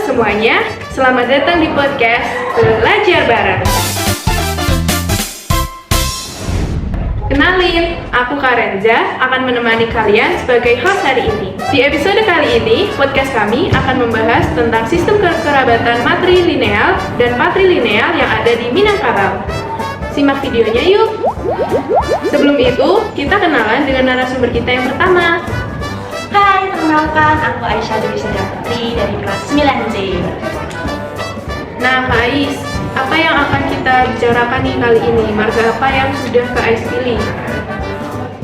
semuanya, selamat datang di podcast Belajar Bareng. Kenalin, aku Karenza akan menemani kalian sebagai host hari ini. Di episode kali ini, podcast kami akan membahas tentang sistem kekerabatan matrilineal dan patrilineal yang ada di Minangkabau. Simak videonya yuk! Sebelum itu, kita kenalan dengan narasumber kita yang pertama. Hai, perkenalkan, aku Aisyah Dewi Surya Putri dari kelas 9C. Nah, Kak Ais, apa yang akan kita bicarakan nih kali ini? Marga apa yang sudah Kak Ais pilih?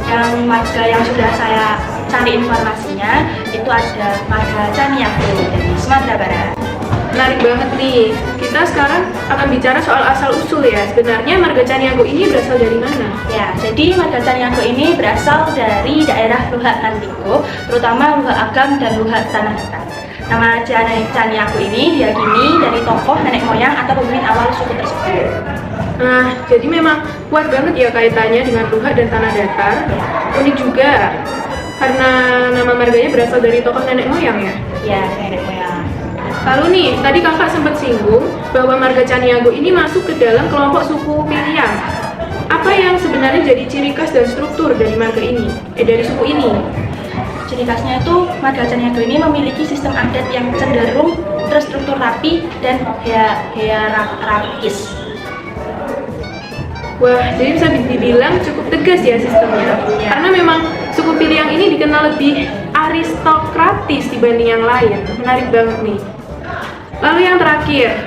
Yang marga yang sudah saya cari informasinya itu ada marga Caniago dari Sumatera Barat. Menarik banget nih. Kita sekarang akan bicara soal asal-usul ya. Sebenarnya marga Caniago ini berasal dari mana? Ya, jadi marga Caniago ini berasal dari daerah Luhak Nantiko, terutama Luhak Agam dan Luhak Tanah Datar. Nama Caniago ini diyakini dari tokoh nenek moyang atau pemimpin awal suku tersebut. Nah, jadi memang kuat banget ya kaitannya dengan Luhak dan Tanah Datar. Unik juga, karena nama marganya berasal dari tokoh nenek moyang ya? Ya, nenek moyang. Lalu nih, tadi kakak sempat singgung bahwa marga Caniago ini masuk ke dalam kelompok suku Piliang. Apa yang sebenarnya jadi ciri khas dan struktur dari marga ini? Dari suku ini? Ciri khasnya itu marga Caniago ini memiliki sistem adat yang cenderung terstruktur rapi dan hierarkis. Wah, jadi bisa dibilang cukup tegas ya sistemnya. Ya. Karena memang suku Piliang ini dikenal lebih aristokratis dibanding yang lain. Menarik banget nih. Lalu yang terakhir,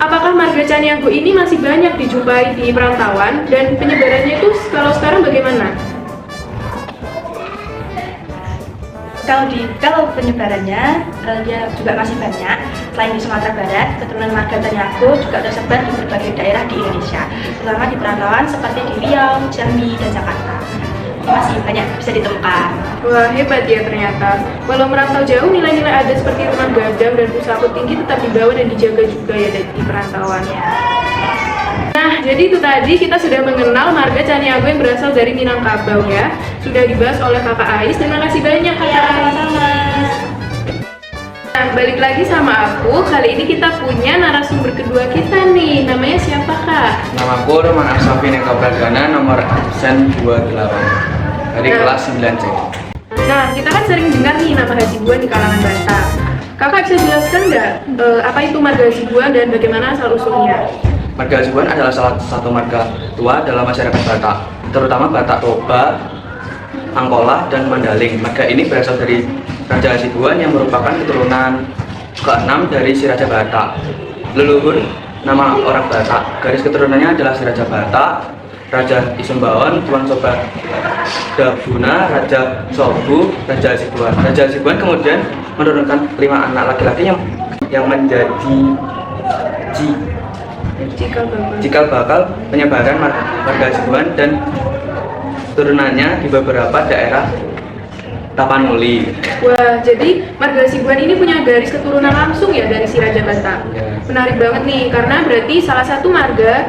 apakah marga Caniago ini masih banyak dijumpai di perantauan dan penyebarannya itu kalau sekarang bagaimana? Kalau penyebarannya dia juga masih banyak. Selain di Sumatera Barat, keturunan marga Caniago juga tersebar di berbagai daerah di Indonesia, terutama di perantauan seperti di Riau, Jambi, dan Jakarta. Masih banyak bisa ditemukan. Wah, hebat ya ternyata. Walau merantau jauh, nilai-nilai adat seperti rumah gadang dan pusaka tinggi tetap dibawa dan dijaga juga ya di perantauan. Nah, jadi itu tadi kita sudah mengenal marga Caniago yang berasal dari Minangkabau ya. Sudah dibahas oleh Kakak Ais. Terima kasih banyak Kakak Ais. Nah, balik lagi sama aku. Kali ini kita punya narasumber kedua kita nih. Namanya siapa Kak? Namaku Roman Arsafi Neka Pradana, nomor absen 28 dari kelas 9C. Nah, kita kan sering dengar nih nama Hasibuan di kalangan Batak. Kakak bisa jelaskan nggak apa itu marga Hasibuan dan bagaimana asal-usulnya? Marga Hasibuan adalah salah satu marga tua dalam masyarakat Batak, terutama Batak Toba, Angkola, dan Mandaling. Marga ini berasal dari Raja Hasibuan yang merupakan keturunan ke-6 dari si Raja Batak. Leluhur nama orang Batak, garis keturunannya adalah si Raja Batak, Raja Isumbawan, Tuan Sobat Dabuna, Raja Sobu, Raja Hasibuan. Raja Hasibuan kemudian menurunkan 5 anak laki-laki yang menjadi cikal bakal penyebaran marga Hasibuan dan turunannya di beberapa daerah Tapanuli. Wah, jadi marga Hasibuan ini punya garis keturunan langsung ya dari si Raja Batak. Ya. Menarik banget nih, karena berarti salah satu marga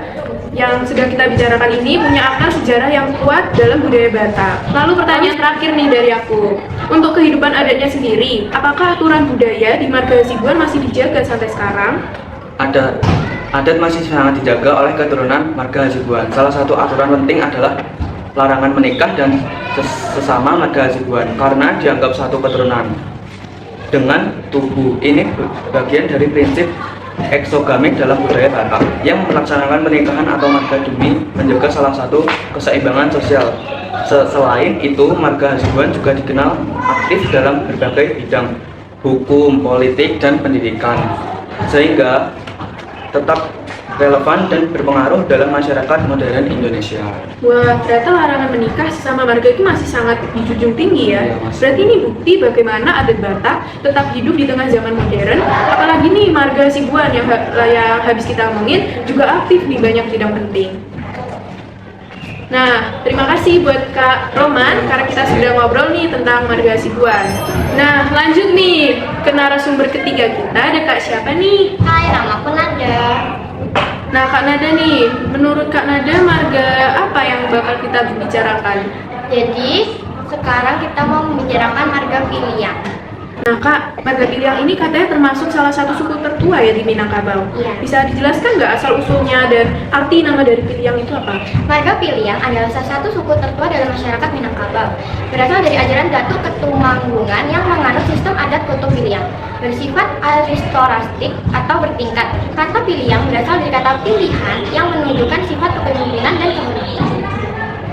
yang sedang kita bicarakan ini punya akar sejarah yang kuat dalam budaya Batak. Lalu pertanyaan terakhir nih dari aku, untuk kehidupan adatnya sendiri, apakah aturan budaya di marga Hasibuan masih dijaga sampai sekarang? Adat masih sangat dijaga oleh keturunan marga Hasibuan. Salah satu aturan penting adalah larangan menikah dan sesama marga Hasibuan karena dianggap satu keturunan dengan tubuh. Ini bagian dari prinsip eksogamik dalam budaya Batak yang melaksanakan pernikahan atau marga demi menjaga salah satu keseimbangan sosial. Selain itu, marga Hasibuan juga dikenal aktif dalam berbagai bidang hukum, politik, dan pendidikan, sehingga tetap relevan dan berpengaruh dalam masyarakat modern Indonesia. Wah, ternyata larangan menikah sesama marga itu masih sangat dijunjung tinggi ya. Iya, masih. Berarti ini bukti bagaimana adat Batak tetap hidup di tengah zaman modern. Apalagi nih marga Hasibuan yang habis kita omongin juga aktif di banyak bidang penting. Nah, terima kasih buat Kak Roman karena kita sudah ngobrol nih tentang marga Hasibuan. Nah, lanjut nih ke narasumber ketiga kita. Ada Kak siapa nih? Hai, namaku Nada. Nah, Kak Nada nih, menurut Kak Nada marga apa yang bakal kita bicarakan? Jadi, sekarang kita mau membicarakan marga Piliang. Nah Kak, marga Piliang ini katanya termasuk salah satu suku tertua ya di Minangkabau. Iya. Bisa dijelaskan nggak asal-usulnya dan arti nama dari Piliang itu apa? Marga Piliang adalah salah satu suku tertua dalam masyarakat Minangkabau. Berasal dari ajaran Datuk Ketumanggungan yang menganut sistem adat Koto Piliang, bersifat aristokratik atau bertingkat. Kata Piliang berasal dari kata pilihan yang menunjukkan sifat kepemimpinan dan kehormatan.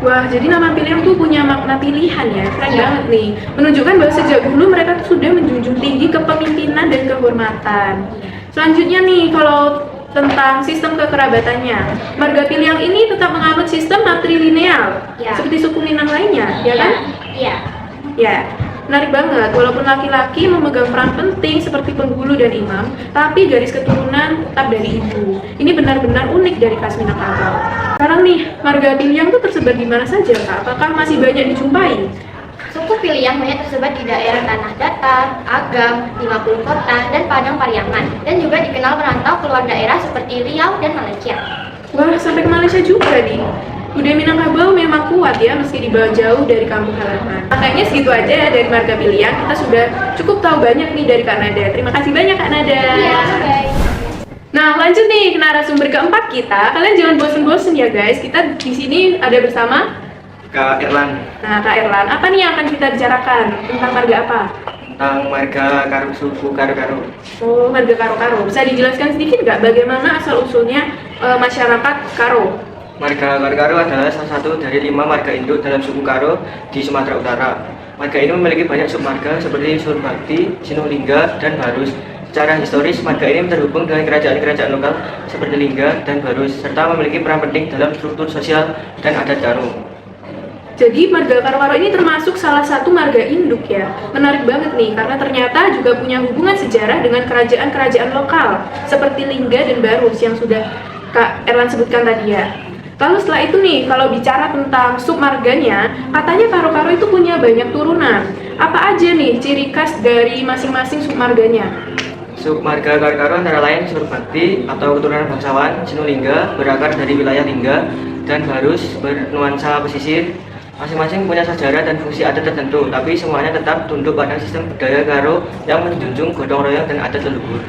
Wah, jadi nama Piliang tuh punya makna pilihan ya, keren Iya. banget nih. Menunjukkan bahwa sejak dulu mereka tuh sudah menjunjung tinggi kepemimpinan dan kehormatan. Selanjutnya nih, kalau tentang sistem kekerabatannya, marga Piliang ini tetap menganut sistem matrilineal, Ya. seperti suku Minang lainnya, ya kan? Iya. Ya, menarik banget. Walaupun laki-laki memegang peran penting seperti penghulu dan imam, tapi garis keturunan tetap dari ibu. Ini benar-benar unik dari khas Minangkabau. Sekarang nih, marga Piliang tuh tersebar di mana saja, Kak? Apakah masih banyak dijumpai? Suku Piliang banyak tersebar di daerah Tanah Datar, Agam, 50 Kota, dan Padang Pariaman, dan juga dikenal merantau keluar daerah seperti Riau dan Malaysia. Wah, sampai ke Malaysia juga nih. Budaya Minangkabau memang kuat ya, meski dibawa jauh dari kampung halaman. Makanya segitu aja ya dari marga Piliang. Kita sudah cukup tahu banyak nih dari Kak Nada. Terima kasih banyak Kak Nada. Iya, guys. Nah, lanjut nih ke narasumber keempat kita. Kalian jangan bosen-bosen ya guys. Kita di sini ada bersama Kak Erlan, Nah, Kak Erlan. Apa nih yang akan kita bicarakan? Tentang marga apa? tentang marga suku Karo-Karo. Oh, marga Karo-Karo. Bisa dijelaskan sedikit nggak bagaimana asal-usulnya masyarakat Karo? Marga Karo-Karo adalah salah satu dari 5 marga induk dalam suku Karo di Sumatera Utara. Marga ini memiliki banyak submarga seperti Surbakti, Sinulingga, dan Barus. Secara historis, marga ini terhubung dengan kerajaan-kerajaan lokal seperti Lingga dan Barus, serta memiliki peran penting dalam struktur sosial dan adat Karo. Jadi marga Karo-Karo ini termasuk salah satu marga induk ya. Menarik banget nih, karena ternyata juga punya hubungan sejarah dengan kerajaan-kerajaan lokal seperti Lingga dan Barus yang sudah Kak Erlan sebutkan tadi ya. Lalu setelah itu nih, kalau bicara tentang submarganya, katanya Karo-Karo itu punya banyak turunan. Apa aja nih ciri khas dari masing-masing submarganya? Submarga Karo-Karo antara lain Surbakti atau keturunan bangsawan, Sinulingga berakar dari wilayah Lingga, dan Barus bernuansa pesisir. Masing-masing punya sejarah dan fungsi adat tertentu, tapi semuanya tetap tunduk pada sistem budaya Karo yang menjunjung gotong royong dan adat leluhur.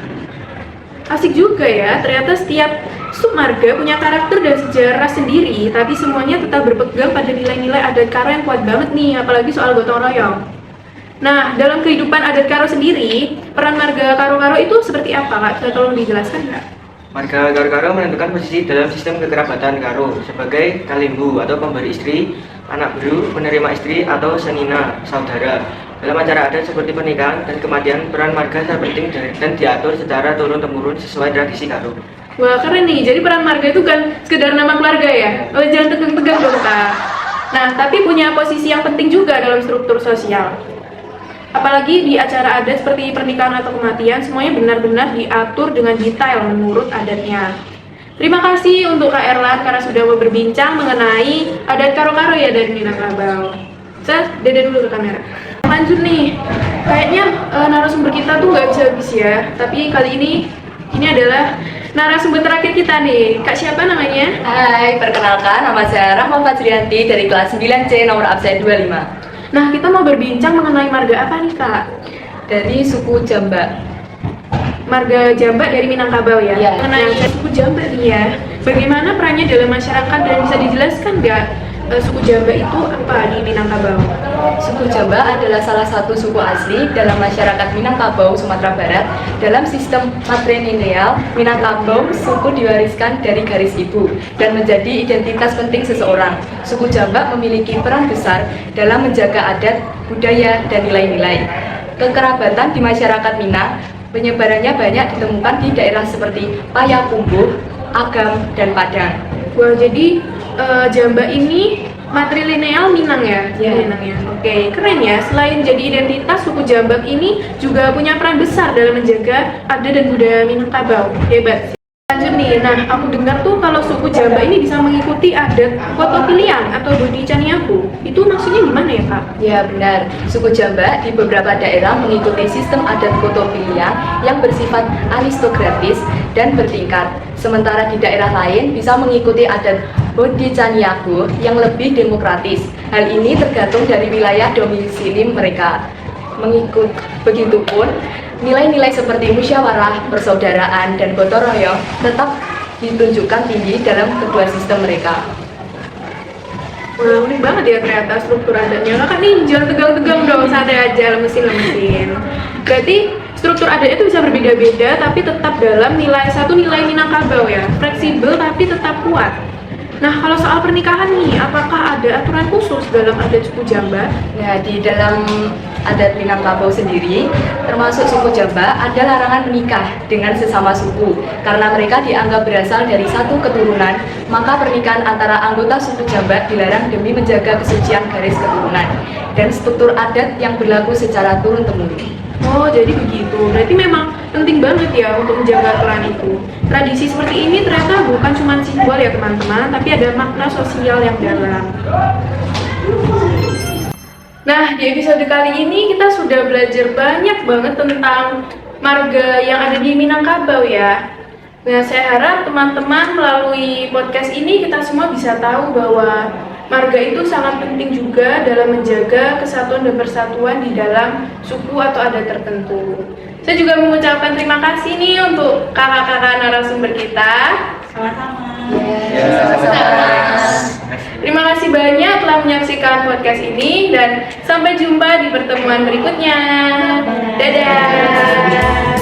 Asik juga ya, ternyata setiap submarga punya karakter dan sejarah sendiri, tapi semuanya tetap berpegang pada nilai-nilai adat Karo yang kuat banget nih, apalagi soal gotong royong. Nah, dalam kehidupan adat Karo sendiri, peran marga Karo-Karo itu seperti apa, Kak? Bisa tolong dijelaskan nggak? Marga Karo-Karo menentukan posisi dalam sistem kekerabatan Karo sebagai kalimbu atau pemberi istri, anak beru, penerima istri, atau senina, saudara. Dalam acara adat seperti pernikahan dan kematian, peran marga sangat penting dan diatur secara turun-temurun sesuai tradisi Karo. Wah, keren nih. Jadi peran marga itu kan sekedar nama keluarga ya? Oh, jangan tegang-tegang dong, Kak. Nah, tapi punya posisi yang penting juga dalam struktur sosial. Apalagi di acara adat seperti pernikahan atau kematian, semuanya benar-benar diatur dengan detail menurut adatnya. Terima kasih untuk Kak Erlan karena sudah mau berbincang mengenai adat Karo-Karo ya dari Minangkabau. Saya dada dulu ke kamera. Lanjut nih, kayaknya narasumber kita tuh nggak bisa habis ya. Tapi kali ini adalah narasumber terakhir kita nih. Kak siapa namanya? Hai, perkenalkan nama saya Rahma Fajrianti dari kelas 9C nomor absen 25 Nah, kita mau berbincang mengenai marga apa nih, Kak? dari suku Jamba. Marga Jamba dari Minangkabau ya? Iya. Mengenai suku Jamba nih ya, bagaimana perannya dalam masyarakat dan bisa dijelaskan nggak suku Jamba itu apa di Minangkabau? Suku Jamba adalah salah satu suku asli dalam masyarakat Minangkabau, Sumatera Barat. Dalam sistem matrilineal, Minangkabau suku diwariskan dari garis ibu dan menjadi identitas penting seseorang. Suku Jamba memiliki peran besar dalam menjaga adat, budaya, dan nilai-nilai. Kekerabatan di masyarakat Minang penyebarannya banyak ditemukan di daerah seperti Payakumbuh, Agam, dan Padang. Wah, jadi Jamba ini matrilineal Minang ya? Iya. Minang ya. Oke, keren ya. Selain jadi identitas, suku Jambak ini juga punya peran besar dalam menjaga adat dan budaya Minangkabau. Hebat. Lanjut nih, nah aku dengar tuh kalau suku Jamba ini bisa mengikuti adat Koto Piliang atau Bodi Caniaku. Itu maksudnya gimana ya, Kak? Ya benar, suku Jamba di beberapa daerah mengikuti sistem adat Koto Piliang yang bersifat aristokratis dan bertingkat. Sementara di daerah lain bisa mengikuti adat Bodi Caniaku yang lebih demokratis. Hal ini tergantung dari wilayah domisili mereka. Begitupun nilai-nilai seperti musyawarah, persaudaraan, dan gotong royong tetap ditunjukkan tinggi dalam kedua sistem mereka. Wah, unik banget ya ternyata struktur adatnya. Kakak ninjal tegang-tegang dong, santai aja, lemesin. Berarti struktur adatnya itu bisa berbeda-beda tapi tetap dalam satu nilai Minangkabau ya. Fleksibel tapi tetap kuat. Nah, kalau soal pernikahan nih, apakah ada aturan khusus dalam adat suku Jamba? Nah, di dalam adat Minangkabau sendiri, termasuk suku Jamba, ada larangan menikah dengan sesama suku. Karena mereka dianggap berasal dari satu keturunan, maka pernikahan antara anggota suku Jamba dilarang demi menjaga kesucian garis keturunan dan struktur adat yang berlaku secara turun-temurun. Oh, jadi begitu. Berarti memang penting banget ya untuk menjaga klan itu. Tradisi seperti ini ternyata bukan cuma simbol ya teman-teman, tapi ada makna sosial yang dalam. Nah, di episode kali ini kita sudah belajar banyak banget tentang marga yang ada di Minangkabau ya. Nah, saya harap teman-teman melalui podcast ini kita semua bisa tahu bahwa marga itu sangat penting juga dalam menjaga kesatuan dan persatuan di dalam suku atau adat tertentu. Saya juga mengucapkan terima kasih nih untuk kakak-kakak narasumber kita. Sama-sama. Terima kasih banyak telah menyaksikan podcast ini dan sampai jumpa di pertemuan berikutnya. Dadah.